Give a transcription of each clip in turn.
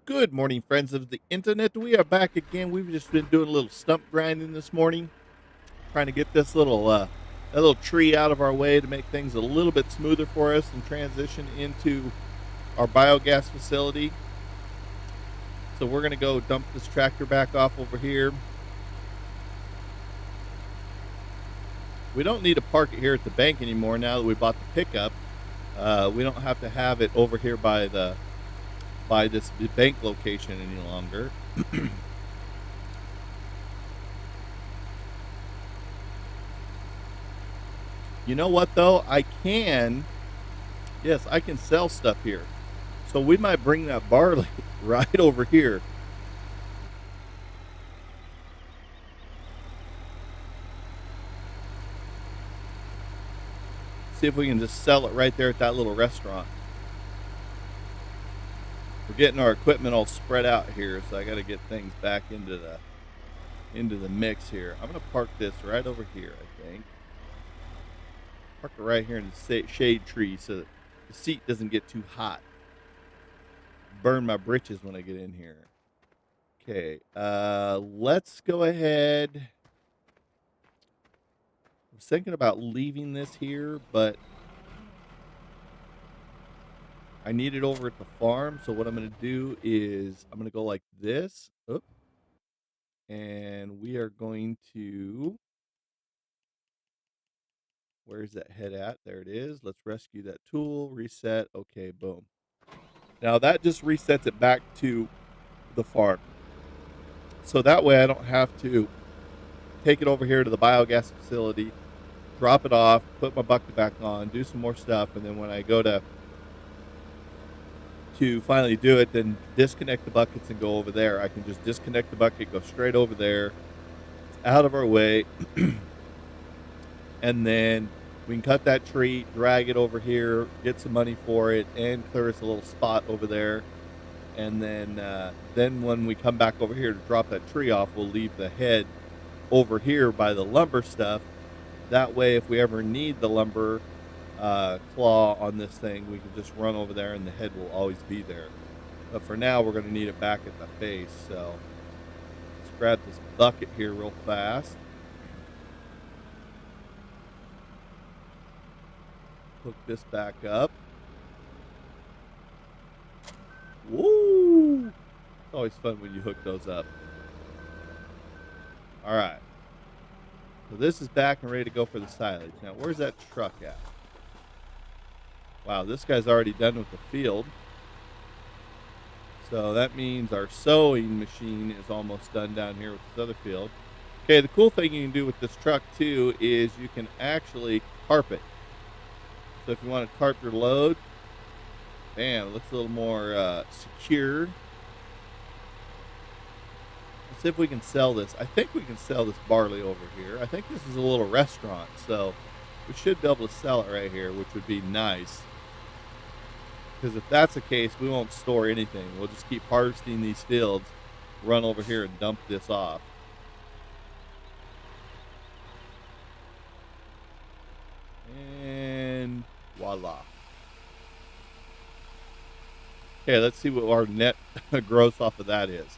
Good morning, friends of the internet. We are back again. We've just been doing a little stump grinding this morning, trying to get this that little tree out of our way to make things a little bit smoother for us and transition into our biogas facility. So we're gonna go dump this tractor back off over here. We don't need to park it here at the bank anymore now that we bought the pickup. We don't have to have it over here by this bank location any longer. You know what though? Yes, I can sell stuff here. So we might bring that barley right over here. See if we can just sell it right there at that little restaurant. We're getting our equipment all spread out here, so I got to get things back into the mix here. I'm gonna park this right over here. I think park it right here in the shade tree so that the seat doesn't get too hot. Burn my britches when I get in here. Okay, let's go ahead. I was thinking about leaving this here, but I need it over at the farm. So what I'm going to do is I'm going to go like this. Oop, and we are going to, where's that head at? There it is. Let's rescue that tool, reset. Okay, boom. Now that just resets it back to the farm. So that way I don't have to take it over here to the biogas facility, drop it off, put my bucket back on, do some more stuff. And then when I go to finally do it, then disconnect the buckets and go over there. I can just disconnect the bucket, go straight over there. It's out of our way. And then we can cut that tree, drag it over here, get some money for it, and clear us a little spot over there. And then when we come back over here to drop that tree off, we'll leave the head over here by the lumber stuff. That way, if we ever need the lumber claw on this thing, we can just run over there and the head will always be there. But for now, we're going to need it back at the base. So let's grab this bucket here real fast. Hook this back up. Woo! It's always fun when you hook those up. All right. So this is back and ready to go for the silage. Now, where's that truck at? Wow, this guy's already done with the field. So that means our sowing machine is almost done down here with this other field. Okay, the cool thing you can do with this truck too is you can actually carp it. So if you want to carp your load, bam, it looks a little more secure. Let's see if we can sell this. I think we can sell this barley over here. I think this is a little restaurant, so we should be able to sell it right here, which would be nice. Because if that's the case, we won't store anything. We'll just keep harvesting these fields, run over here and dump this off. And voila. Okay, let's see what our net gross off of that is.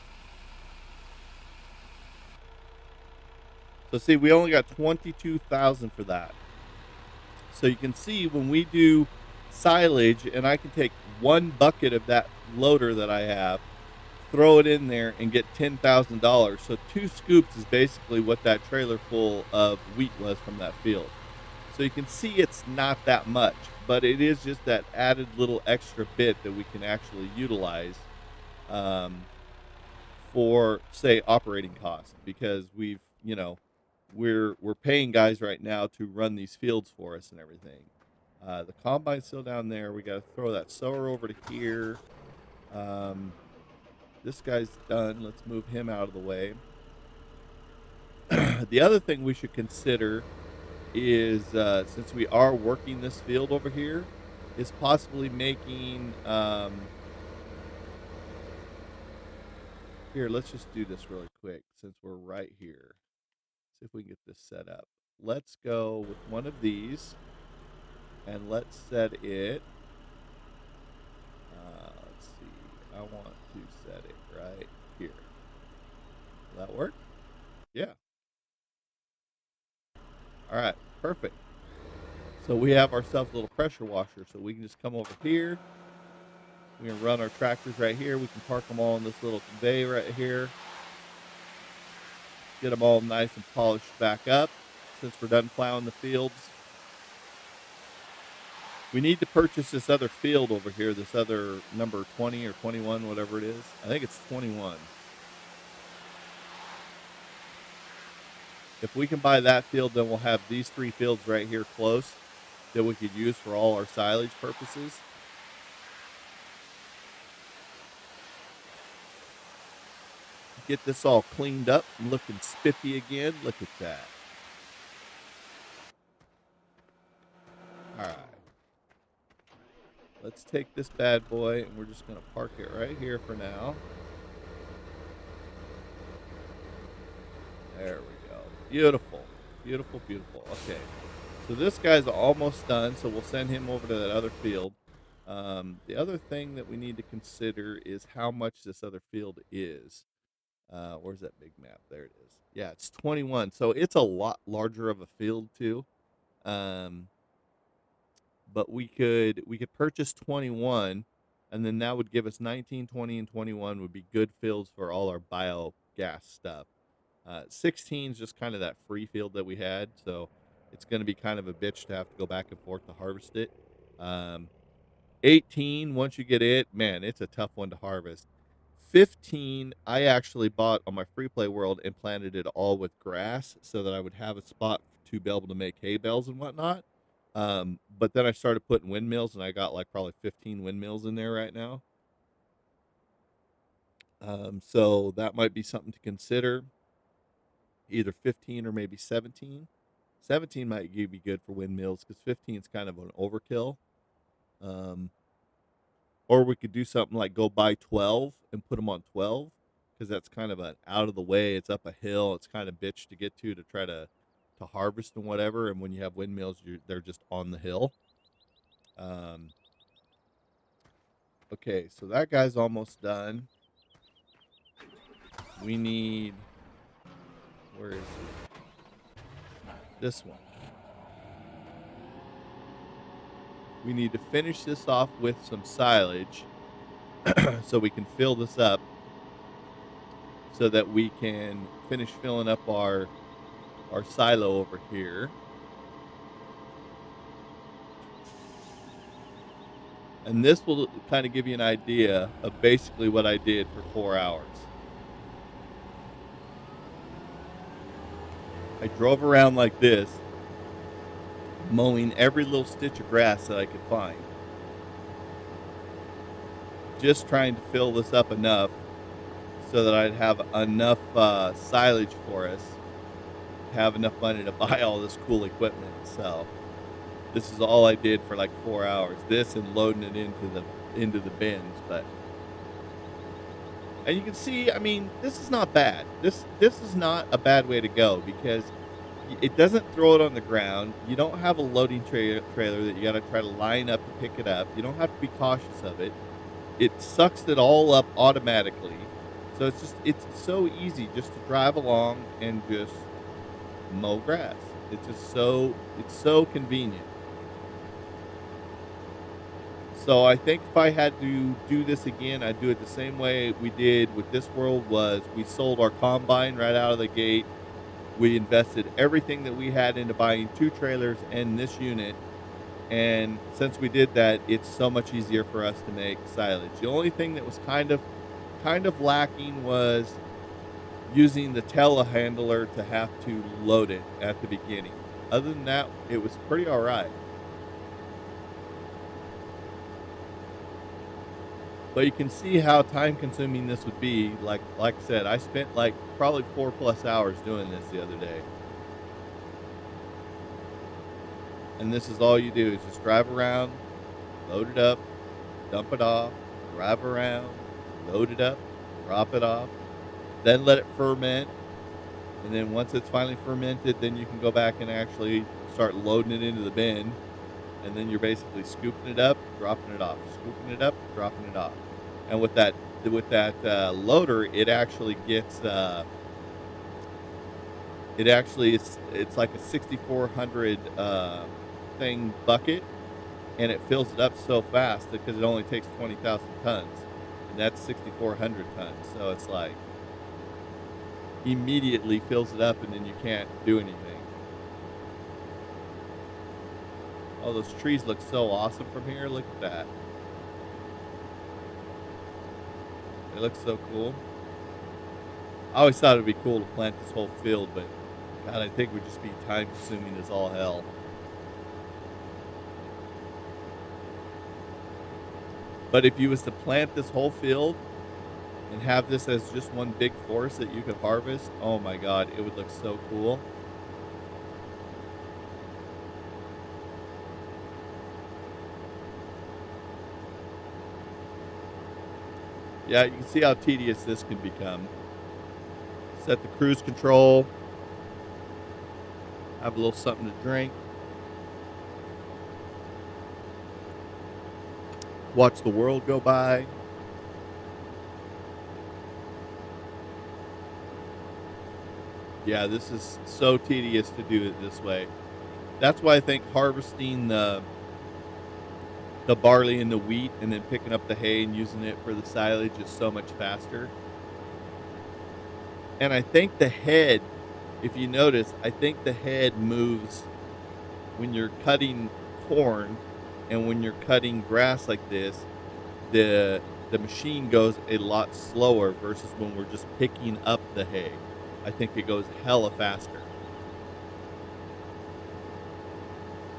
So see, we only got 22,000 for that. So you can see when we do silage, and I can take one bucket of that loader that I have, throw it in there, and get $10,000. So 2 scoops is basically what that trailer full of wheat was from that field. So you can see it's not that much, but it is just that added little extra bit that we can actually utilize for, say, operating costs, because we're paying guys right now to run these fields for us and everything. The combine's still down there. We got to throw that sower over to here. This guy's done. Let's move him out of the way. The other thing we should consider is, since we are working this field over here, is possibly making, here, let's just do this really quick since we're right here. See if we can get this set up. Let's go with one of these and let's set it. Let's see. I want to set that work? Yeah. All right. Perfect. So we have ourselves a little pressure washer. So we can just come over here. We can run our tractors right here. We can park them all in this little conveyor right here. Get them all nice and polished back up since we're done plowing the fields. We need to purchase this other field over here, this other number 20 or 21, whatever it is. I think it's 21. If we can buy that field, then we'll have these 3 fields right here close that we could use for all our silage purposes. Get this all cleaned up and looking spiffy again. Look at that. All right. Let's take this bad boy and we're just going to park it right here for now. There we go. Beautiful. Beautiful, beautiful. Okay. So this guy's almost done, so we'll send him over to that other field. The other thing that we need to consider is how much this other field is. Where's that big map? There it is. Yeah, it's 21. So it's a lot larger of a field too. Um, but we could purchase 21, and then that would give us 19, 20, and 21 would be good fields for all our biogas stuff. 16 is just kind of that free field that we had, so it's going to be kind of a bitch to have to go back and forth to harvest it. 18, once you get it, man, it's a tough one to harvest. 15, I actually bought on my free play world and planted it all with grass so that I would have a spot to be able to make hay bales and whatnot. But then I started putting windmills, and I got like probably 15 windmills in there right now. So that might be something to consider. Either 15 or maybe 17. 17 might be good for windmills because 15 is kind of an overkill. Or we could do something like go buy 12 and put them on 12 because that's kind of an out of the way. It's up a hill. It's kind of bitch to get to try to harvest and whatever. And when you have windmills, they're just on the hill. Okay, so that guy's almost done. We need, where is he? This one. We need to finish this off with some silage so we can fill this up so that we can finish filling up our silo over here. And this will kind of give you an idea of basically what I did for 4 hours. I drove around like this, mowing every little stitch of grass that I could find. Just trying to fill this up enough so that I'd have enough silage for us, have enough money to buy all this cool equipment. So this is all I did for like 4 hours. This and loading it into the bins, and you can see, I mean, this is not bad. This is not a bad way to go because it doesn't throw it on the ground. You don't have a loading trailer that you got to try to line up to pick it up. You don't have to be cautious of it. It sucks it all up automatically. So it's so easy just to drive along and just mow grass. It's so convenient. So I think if I had to do this again, I'd do it the same way we did with this world. Was we sold our combine right out of the gate. We invested everything that we had into buying 2 trailers and this unit. And since we did that, it's so much easier for us to make silage. The only thing that was kind of lacking was using the telehandler to have to load it at the beginning. Other than that, it was pretty all right. But you can see how time consuming this would be. Like I said, I spent like probably 4+ hours doing this the other day. And this is all you do is just drive around, load it up, dump it off, drive around, load it up, drop it off, then let it ferment. And then once it's finally fermented, then you can go back and actually start loading it into the bin. And then you're basically scooping it up, dropping it off, scooping it up, dropping it off. And with that loader, it actually gets It actually is. It's like a 6,400 thing bucket, and it fills it up so fast because it only takes 20,000 tons, and that's 6,400 tons. So it's like immediately fills it up, and then you can't do anything. Oh, those trees look so awesome from here. Look at that. They look so cool. I always thought it'd be cool to plant this whole field, but God, I think it would just be time consuming as all hell. But if you was to plant this whole field and have this as just one big forest that you could harvest, oh my God, it would look so cool. Yeah, you can see how tedious this can become. Set the cruise control, have a little something to drink, watch the world go by. Yeah, this is so tedious to do it this way. That's why I think harvesting the barley and the wheat and then picking up the hay and using it for the silage is so much faster. And I think the head, if you notice, I think the head moves when you're cutting corn and when you're cutting grass like this, the machine goes a lot slower versus when we're just picking up the hay. I think it goes hella faster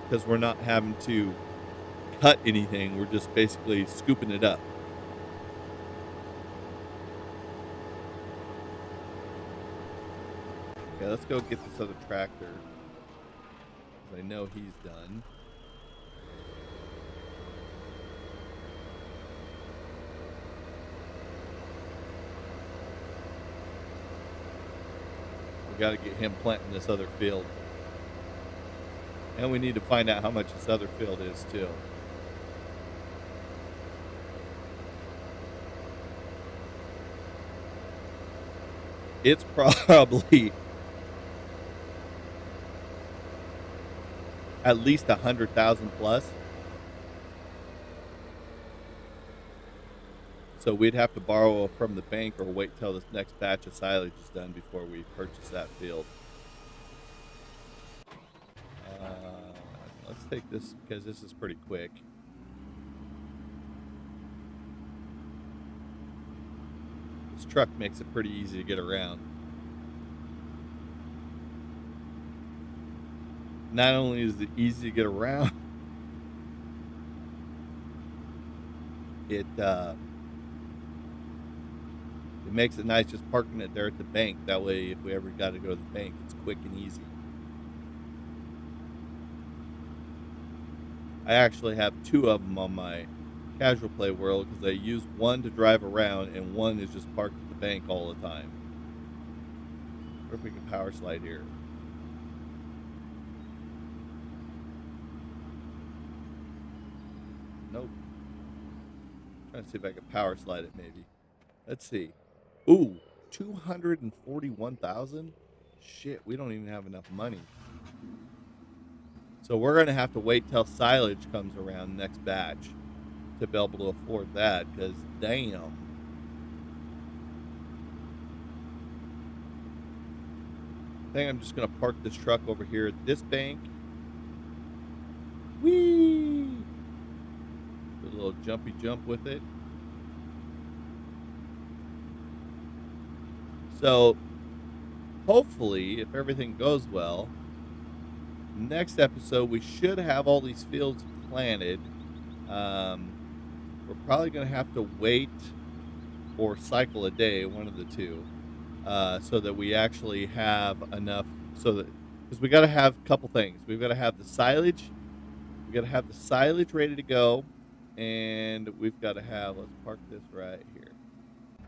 because we're not having to cut anything. We're just basically scooping it up. Okay, let's go get this other tractor. 'Cause I know he's done. We got to get him planting this other field. And we need to find out how much this other field is too. It's probably at least 100,000 plus. So we'd have to borrow from the bank or wait till this next batch of silage is done before we purchase that field. Let's take this because this is pretty quick. This truck makes it pretty easy to get around. Not only is it easy to get around, it makes it nice just parking it there at the bank. That way, if we ever got to go to the bank, it's quick and easy. I actually have two of them on my casual play world because I use one to drive around and one is just parked at the bank all the time. Or if we can power slide here. Nope. Trying to see if I can power slide it maybe. Let's see. Ooh, 241,000? Shit, we don't even have enough money. So we're going to have to wait till silage comes around next batch to be able to afford that because damn. I think I'm just going to park this truck over here at this bank. Whee! Do a little jumpy jump with it. So hopefully, if everything goes well, next episode we should have all these fields planted. We're probably going to have to wait or cycle a day, one of the two, so that we actually have enough. So that because we got to have a couple things, we've got to have the silage. We got to have the silage ready to go, and we've got to have. Let's park this right here.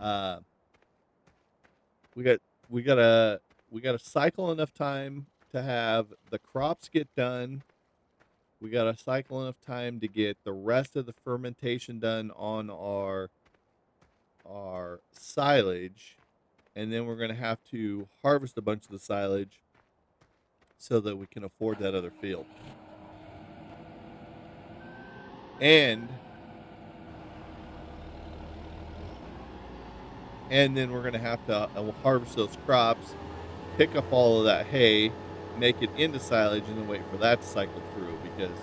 Uh, we got we gotta cycle enough time to have the crops get done. We gotta cycle enough time to get the rest of the fermentation done on our silage, and then we're gonna have to harvest a bunch of the silage so that we can afford that other field. And then we're going to have to harvest those crops, pick up all of that hay, make it into silage, and then wait for that to cycle through because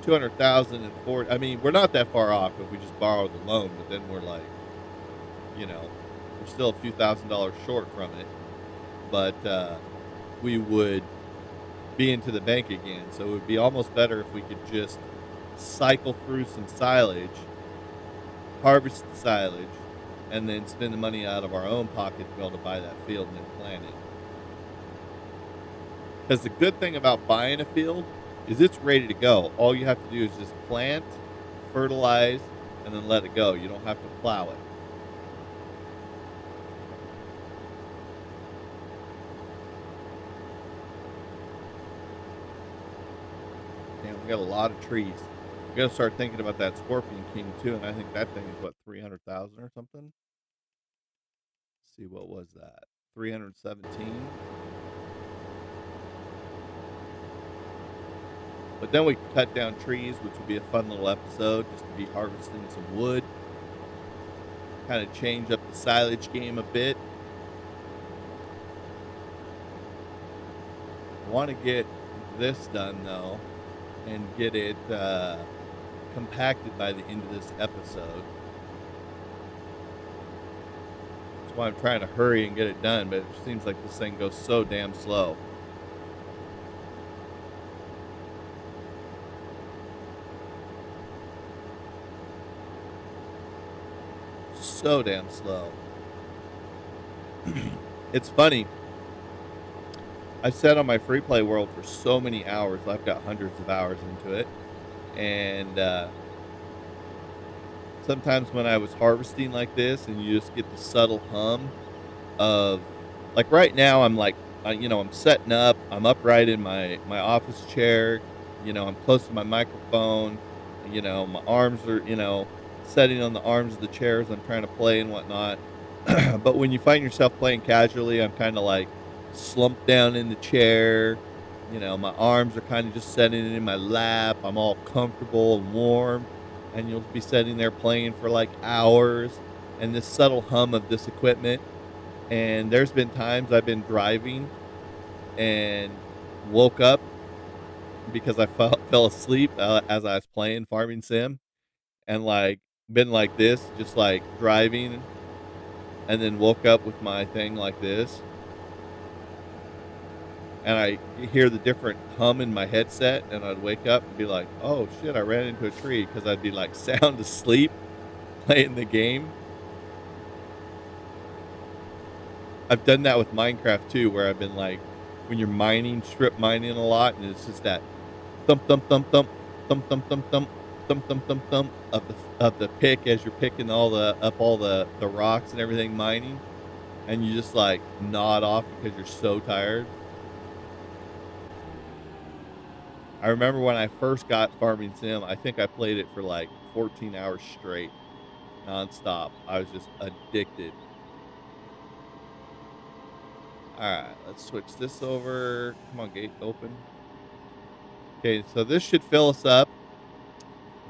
200,000 and 40. I mean, we're not that far off if we just borrow the loan, but then we're like, we're still a few $1,000s short from it. But we would be into the bank again. So it would be almost better if we could just cycle through some silage, harvest the silage, and then spend the money out of our own pocket to be able to buy that field and then plant it. Because the good thing about buying a field is it's ready to go. All you have to do is just plant, fertilize, and then let it go. You don't have to plow it. Damn, we got a lot of trees. We got to start thinking about that Scorpion King too, and I think that thing is what, 300,000 or something. Let's see, what was that? 317. But then we could cut down trees, which would be a fun little episode, just to be harvesting some wood. Kind of change up the silage game a bit. I want to get this done though, and get it compacted by the end of this episode. That's why I'm trying to hurry and get it done, but it seems like this thing goes so damn slow. So damn slow. It's funny. I've sat on my free play world for so many hours. I've got hundreds of hours into it. And sometimes when I was harvesting like this and you just get the subtle hum of, like right now I'm like, I'm setting up. I'm upright in my office chair. I'm close to my microphone. My arms are, setting on the arms of the chairs. I'm trying to play and whatnot. But when you find yourself playing casually, I'm kind of like slumped down in the chair. My arms are kind of just setting in my lap. I'm all comfortable and warm. And you'll be sitting there playing for like hours. And this subtle hum of this equipment. And there's been times I've been driving and woke up because I fell asleep as I was playing Farming Sim. And like, been like this, just like driving, and then woke up with my thing like this, and I hear the different hum in my headset, and I'd wake up and be like, oh shit, I ran into a tree, because I'd be like sound asleep playing the game. I've done that with Minecraft too, where I've been like, when you're mining, strip mining a lot, and it's just that thump thump thump thump thump thump thump thump thump thump thump thump of the pick as you're picking all the rocks and everything mining, and you just like nod off because you're so tired. I remember when I first got Farming Sim, I think I played it for like 14 hours straight, nonstop. I was just addicted. Alright, let's switch this over. Come on, gate, open. Okay, so this should fill us up.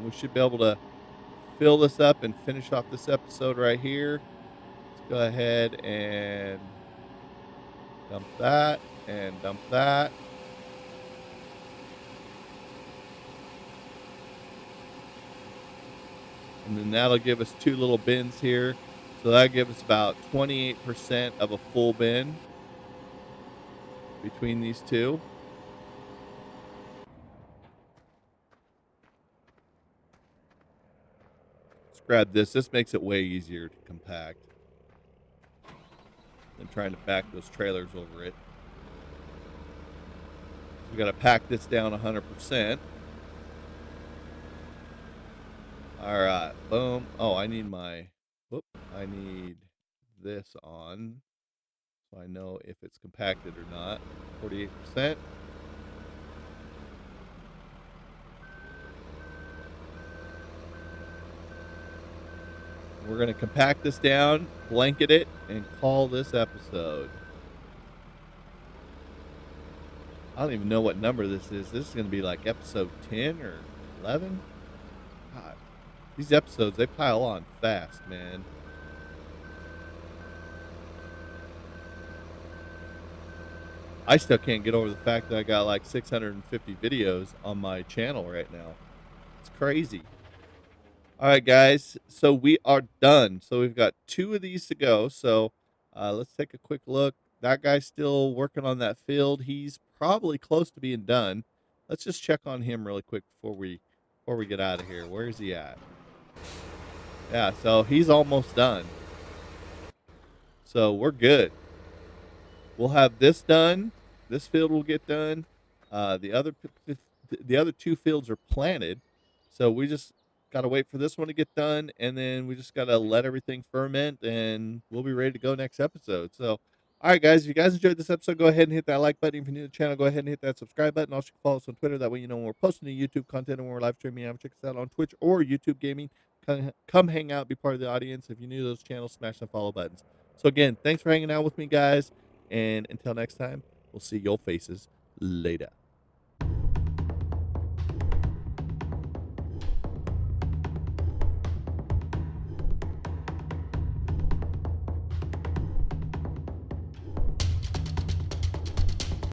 We should be able to fill this up and finish off this episode right here. Let's go ahead and dump that and dump that. And then that'll give us 2 little bins here. So that'll give us about 28% of a full bin between these two. Let's grab this. This makes it way easier to compact than trying to back those trailers over it. So we got to pack this down 100%. All right, boom. Oh, I need I need this on so I know if it's compacted or not. 48%. We're going to compact this down, blanket it, and call this episode. I don't even know what number this is. This is gonna be like episode 10 or 11? God, these episodes, they pile on fast, man. I still can't get over the fact that I got like 650 videos on my channel right now. It's crazy. All right, guys. So we are done. So we've got 2 of these to go. So let's take a quick look. That guy's still working on that field. He's probably close to being done. Let's just check on him really quick before we get out of here. Where is he at? Yeah, so he's almost done. So we're good. We'll have this done. This field will get done. The other the other 2 fields are planted. So we just got to wait for this one to get done, and then we just got to let everything ferment, and we'll be ready to go next episode. So, all right, guys, if you guys enjoyed this episode, go ahead and hit that like button. If you're new to the channel, go ahead and hit that subscribe button. Also, follow us on Twitter. That way, you know when we're posting new YouTube content and when we're live streaming. Check us out on Twitch or YouTube Gaming. Come hang out, be part of the audience. If you're new to those channels, smash the follow buttons. So, again, thanks for hanging out with me, guys. And until next time, we'll see your faces later.